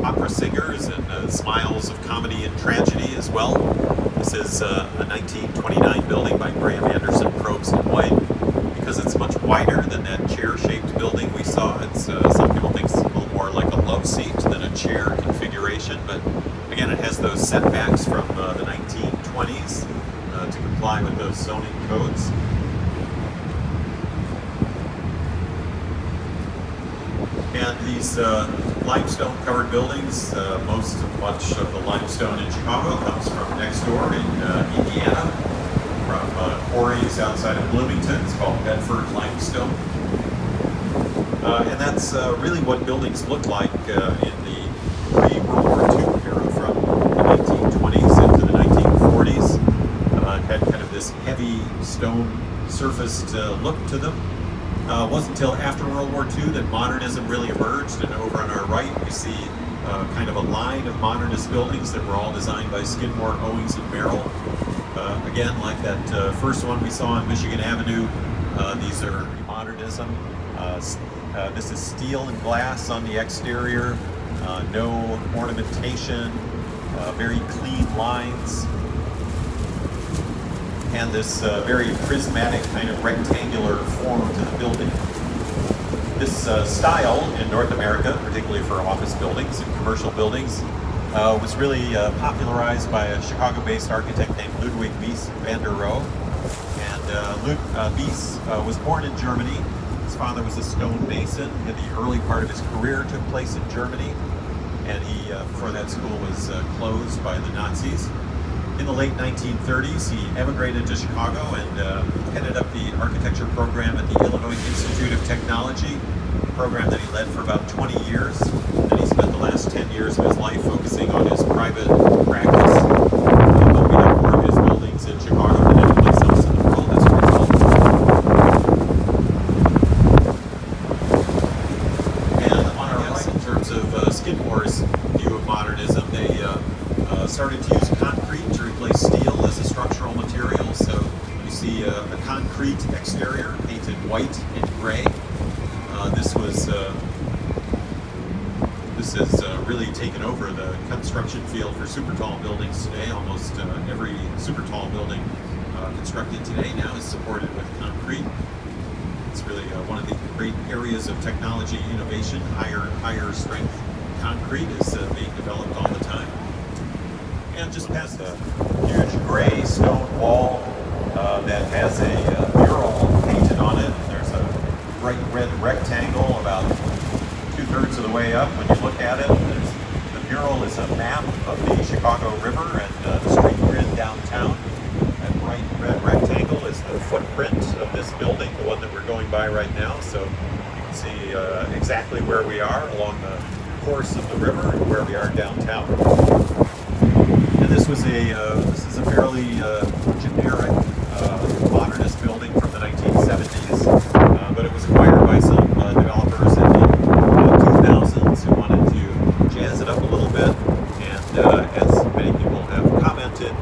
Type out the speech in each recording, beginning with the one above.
opera singers and smiles of comedy and tragedy as well. This is a 1929 building by Graham Anderson, Probst and White. Because it's much wider than that chair-shaped building we saw, it's some people think it's a little more like a love seat than a chair configuration, but again, it has those setbacks from the 1920s to comply with those zoning codes. And these limestone covered buildings, much of the limestone in Chicago comes from next door in Indiana, from quarries outside of Bloomington. It's called Bedford Limestone. And that's really what buildings looked like in the pre-World War II era, from the 1920s into the 1940s. Had kind of this heavy stone surfaced look to them. It wasn't until after World War II that modernism really emerged, and over on our right we see kind of a line of modernist buildings that were all designed by Skidmore, Owings and Merrill. Again, like that first one we saw on Michigan Avenue, these are modernism. This is steel and glass on the exterior, no ornamentation, very clean lines, and this very prismatic kind of rectangular form to the building. This style in North America, particularly for office buildings and commercial buildings, was really popularized by a Chicago-based architect named Ludwig Van Der Rohe. And Wies was born in Germany. His father was a stonemason, and the early part of his career took place in Germany. And he, before that school was closed by the Nazis. In the late 1930s, he emigrated to Chicago and headed up the architecture program at the Illinois Institute of Technology, a program that he led for about 20 years. And he spent the last 10 years of his life focusing on his private practice, opening up more of his buildings in Chicago than any place else in the world as a result. And on our right, in terms of Skidmore's view of modernism, they started to use concrete to replace steel as a structural material. So you see a concrete exterior painted white and gray. This has really taken over the construction field for super tall buildings today. Almost every super tall building constructed today now is supported with concrete. It's really one of the great areas of technology innovation. Higher strength concrete is being developed all the time. And just past a huge gray stone wall that has a mural painted on it. There's a bright red rectangle about 2/3 of the way up. When you look at it, the mural is a map of the Chicago River and the street grid downtown. That bright red rectangle is the footprint of this building, the one that we're going by right now. So you can see exactly where we are along the course of the river and where we are downtown. And this is a fairly generic modernist building from the 1970s, but it was acquired by some developers in the 2000s who wanted to jazz it up a little bit. And as many people have commented,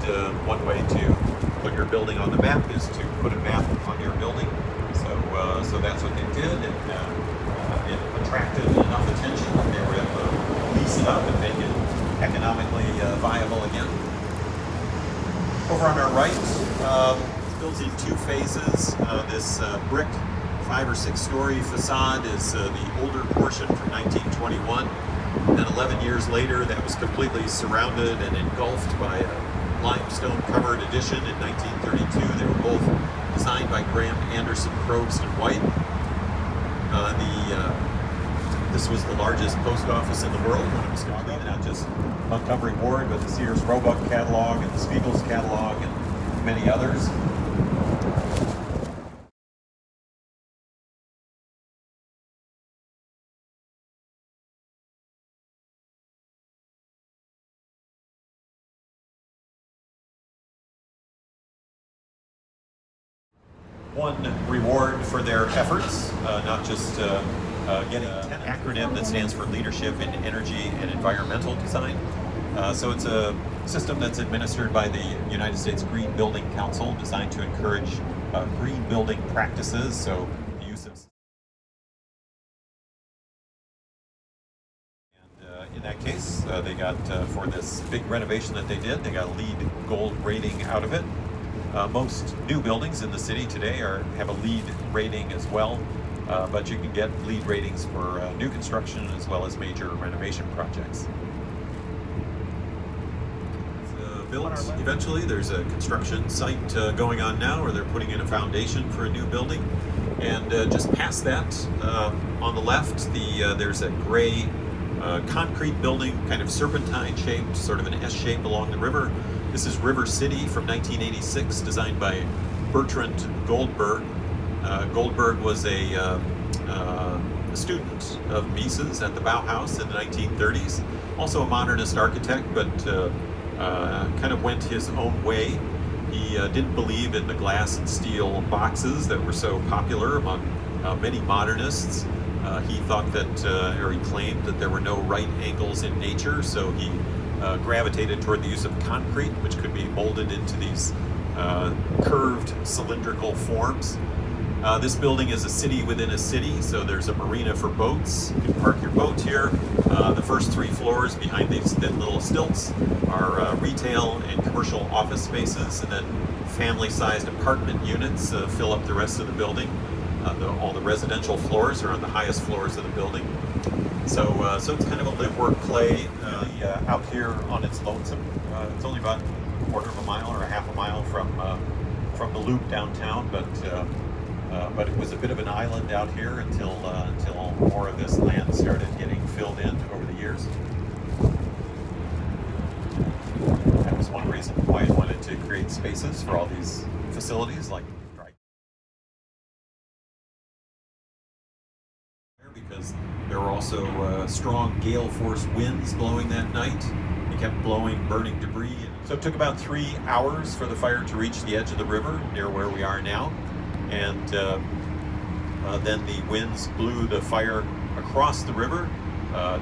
one way to put your building on the map is to put a map on your building. So that's what they did, and it attracted enough attention that they were able to lease it up and make it economically viable again. Over on our right, it's built in two phases. This brick 5 or 6 story facade is the older portion from 1921. And 11 years later, that was completely surrounded and engulfed by a limestone covered addition in 1932. They were both designed by Graham Anderson, Probst and White. This was the largest post office in the world when it was completed. Not just Montgomery Ward, but the Sears Roebuck catalog and the Spiegel's catalog and many others. One reward for their efforts, not just getting an acronym that stands for Leadership in Energy and Environmental Design. So it's a system that's administered by the United States Green Building Council, designed to encourage green building practices. So the use of In that case, they got, for this big renovation that they did, they got a LEED gold rating out of it. Most new buildings in the city today have a LEED rating as well, but you can get LEED ratings for new construction as well as major renovation projects. Built eventually. There's a construction site going on now where they're putting in a foundation for a new building. And just past that, on the left, there's a gray concrete building, kind of serpentine shaped, sort of an S shape along the river. This is River City from 1986, designed by Bertrand Goldberg. Goldberg was a student of Mises at the Bauhaus in the 1930s. Also a modernist architect, but kind of went his own way. He didn't believe in the glass and steel boxes that were so popular among many modernists. He thought that, or he claimed that there were no right angles in nature, so he gravitated toward the use of concrete, which could be molded into these curved cylindrical forms. This building is a city within a city, so there's a marina for boats. You can park your boat here. The first 3 floors behind these thin little stilts are retail and commercial office spaces, and then family-sized apartment units fill up the rest of the building. All the residential floors are on the highest floors of the building. So it's kind of a live, work, play out here on its lonesome. It's only about a quarter of a mile or a half a mile from the loop downtown, but it was a bit of an island out here until more of this land started getting filled in over the years. That was one reason why I wanted to create spaces for all these facilities, like because there were also strong gale force winds blowing that night. They kept blowing burning debris. So it took about 3 hours for the fire to reach the edge of the river near where we are now. And then the winds blew the fire across the river,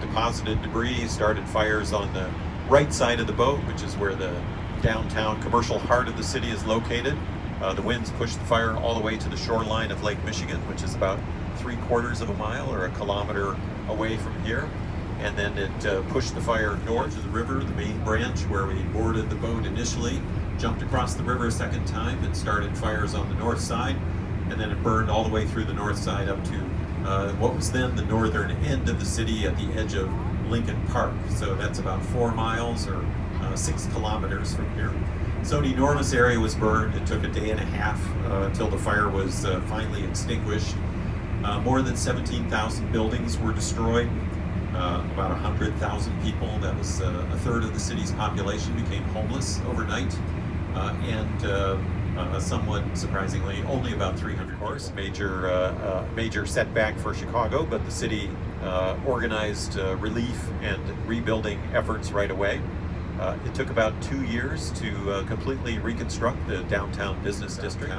deposited debris, started fires on the right side of the boat, which is where the downtown commercial heart of the city is located. The winds pushed the fire all the way to the shoreline of Lake Michigan, which is about 3/4 of a mile or a kilometer away from here. And then it pushed the fire north of the river, the main branch where we boarded the boat initially, jumped across the river a second time and started fires on the north side. And then it burned all the way through the north side up to what was then the northern end of the city at the edge of Lincoln Park. So that's about 4 miles or 6 kilometers from here. So an enormous area was burned. It took a day and a half until the fire was finally extinguished. More than 17,000 buildings were destroyed. About 100,000 people, that was a third of the city's population, became homeless overnight. Somewhat surprisingly, only about 300 cars. Major setback for Chicago, but the city organized relief and rebuilding efforts right away. It took about 2 years to completely reconstruct the downtown business district.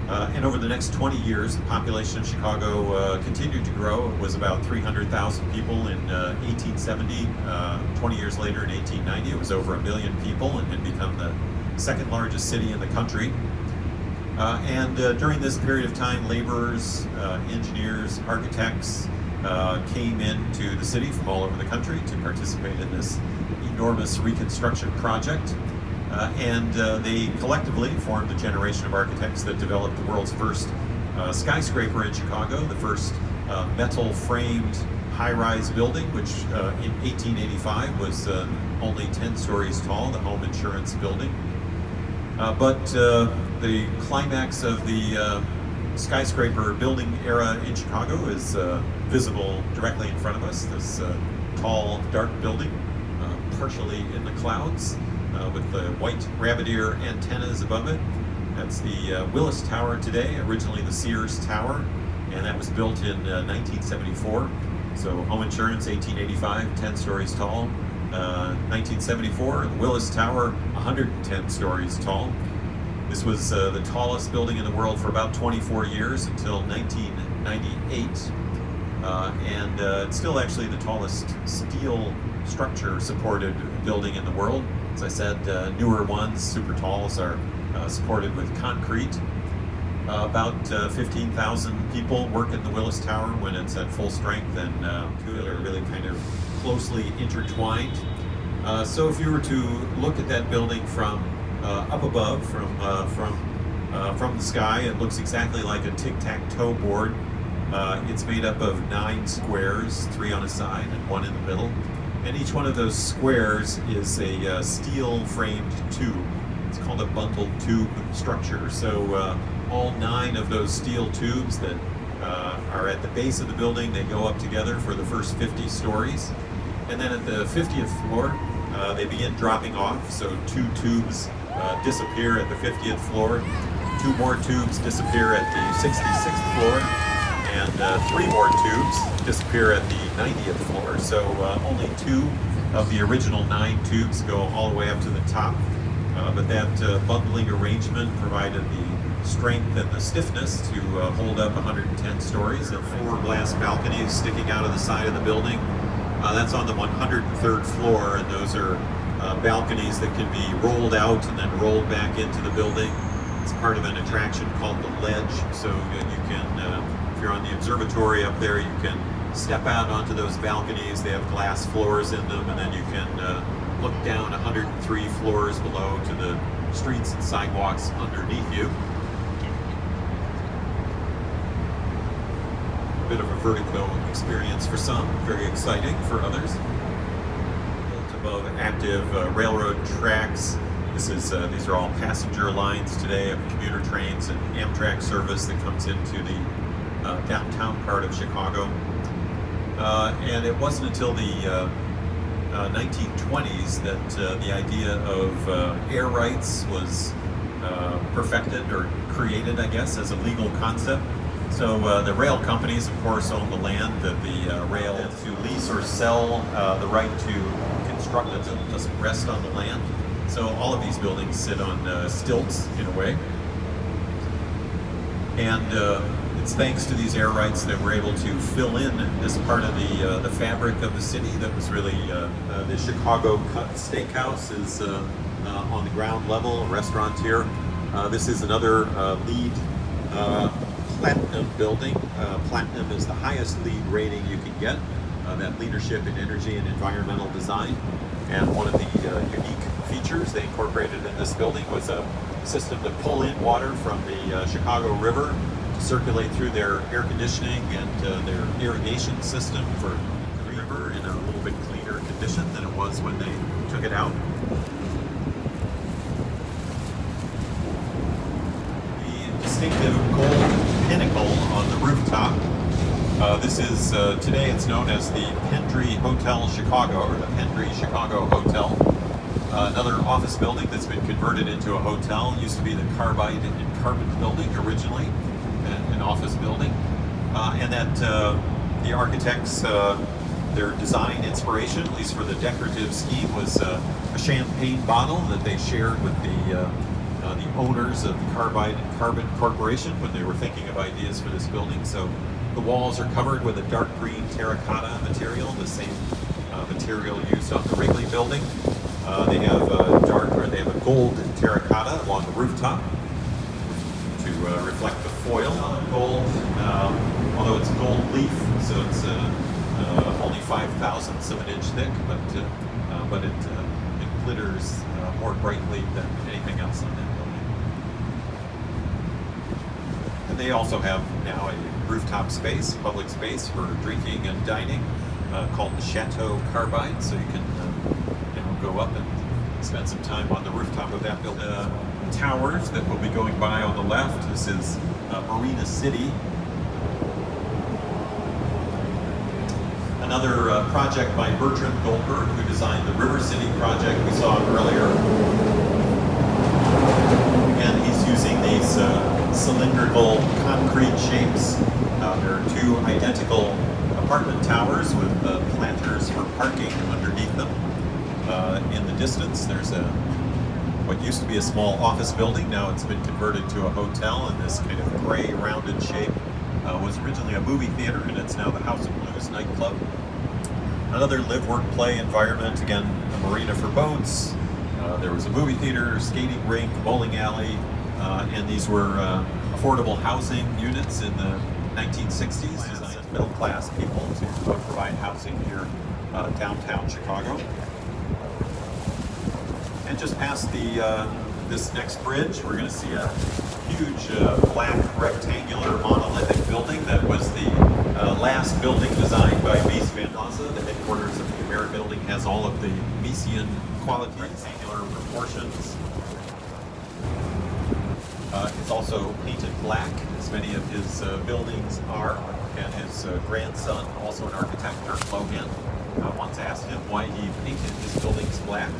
And over the next 20 years, the population of Chicago continued to grow. It was about 300,000 people in 1870. 20 years later, in 1890, it was over 1 million people and had become the second largest city in the country. During this period of time, laborers, engineers, architects came into the city from all over the country to participate in this enormous reconstruction project. They collectively formed a generation of architects that developed the world's first skyscraper in Chicago, the first metal-framed high-rise building, which in 1885 was only 10 stories tall, the home insurance building. But the climax of the skyscraper building era in Chicago is visible directly in front of us, this tall, dark building, partially in the clouds, with the white rabbit ear antennas above it. That's the Willis Tower today, originally the Sears Tower, and that was built in 1974. So home insurance, 1885, 10 stories tall. 1974, the Willis Tower, 110 stories tall. This was the tallest building in the world for about 24 years until 1998. It's still actually the tallest steel structure supported building in the world. As I said, newer ones, super talls, are supported with concrete. About 15,000 people work in the Willis Tower when it's at full strength, and two that are really kind of closely intertwined. So if you were to look at that building from up above, from the sky, it looks exactly like a tic-tac-toe board. It's made up of 9 squares, 3 on a side and 1 in the middle. And each one of those squares is a steel-framed tube. It's called a bundled tube structure. So all 9 of those steel tubes that are at the base of the building, they go up together for the first 50 stories. And then at the 50th floor, they begin dropping off. So 2 tubes disappear at the 50th floor, 2 more tubes disappear at the 66th floor, and 3 more tubes disappear at the 90th floor. So only 2 of the original 9 tubes go all the way up to the top. But that bundling arrangement provided the strength and the stiffness to hold up 110 stories. There are 4 glass balconies sticking out of the side of the building. That's on the 103rd floor, and those are balconies that can be rolled out and then rolled back into the building. It's part of an attraction called the Ledge, so you can, if you're on the observatory up there, you can step out onto those balconies. They have glass floors in them, and then you can look down 103 floors below to the streets and sidewalks underneath you. A bit of a vertigo experience for some, very exciting for others. Built above active railroad tracks. These are all passenger lines today of commuter trains and Amtrak service that comes into the downtown part of Chicago. And it wasn't until the 1920s that the idea of air rights was perfected or created, I guess, as a legal concept. So the rail companies, of course, own the land that the rail to lease or sell the right to construct it. It doesn't rest on the land. So all of these buildings sit on stilts in a way. And it's thanks to these air rights that we're able to fill in this part of the fabric of the city that was really the Chicago Cup Steakhouse is on the ground level, a restaurant here. This is another LEED Platinum building. Platinum is the highest LEED rating you can get, that leadership in energy and environmental design. And one of the unique features they incorporated in this building was a system to pull in water from the Chicago River to circulate through their air conditioning and their irrigation system for the river in a little bit cleaner condition than it was when they took it out. The distinctive gold pinnacle on the rooftop. This is, today it's known as the Pendry Hotel Chicago, or the Pendry Chicago Hotel. Another office building that's been converted into a hotel. It used to be the Carbide and Carbon building originally, an office building. And that the architects, their design inspiration, at least for the decorative scheme, was a champagne bottle that they shared with the owners of the Carbide and Carbon Corporation when they were thinking of ideas for this building. So the walls are covered with a dark green terracotta material, the same material used on the Wrigley building. They have a gold terracotta along the rooftop to reflect the foil gold, although it's gold leaf, so it's only 5/1000ths of an inch thick, but it glitters more brightly than anything else on that building. And they also have now a rooftop space, public space for drinking and dining, called the Chateau Carbide, so you can go up and spend some time on the rooftop of that building. Towers that will be going by on the left. This is Marina City. Another project by Bertram Goldberg, who designed the River City project we saw earlier. Again, he's using these cylindrical concrete shapes. There are 2 identical apartment towers with planters for parking underneath them. In the distance, there's what used to be a small office building. Now it's been converted to a hotel, and this kind of gray rounded shape was originally a movie theater, and it's now the House of Blues nightclub. Another live, work, play environment. Again, a marina for boats. There was a movie theater, skating rink, bowling alley, and these were affordable housing units in the 1960s. middle-class people to provide housing here downtown Chicago. And just past this next bridge, we're going to see a huge black rectangular monolithic building that was the last building designed by Willis Van Der Rohe. The headquarters of the American building has all of the Miesian qualities, rectangular proportions. It's also painted black, as many of his buildings are, and his grandson, also an architect, Dirk Lohan, once asked him why he painted his buildings black.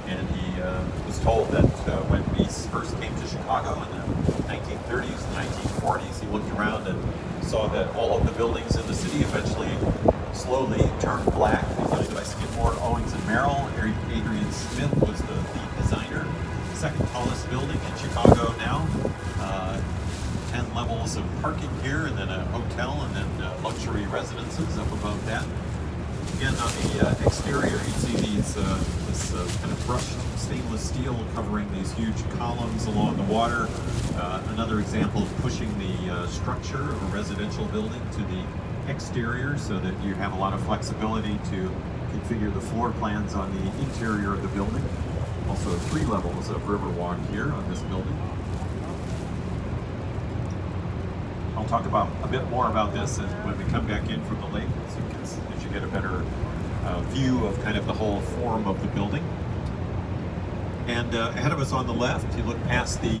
And he was told that when Willis first came to Chicago in the 1930s and 1940s, he looked around and saw that all of the buildings in the city eventually slowly turned black. Because by Skidmore, Owings and Merrill, Adrian Smith was the lead designer. Second tallest building in Chicago now. 10 levels of parking here, and then a hotel, and then luxury residences up above that. Again, on the exterior, you see these this kind of brushed stainless steel covering these huge columns along the water. Another example of pushing the structure of a residential building to the exterior so that you have a lot of flexibility to configure the floor plans on the interior of the building. Also 3 levels of Riverwalk here on this building. I'll talk about a bit more about this when we come back in from the lake, so as you get a better view of kind of the whole form of the building. And ahead of us on the left, you look past the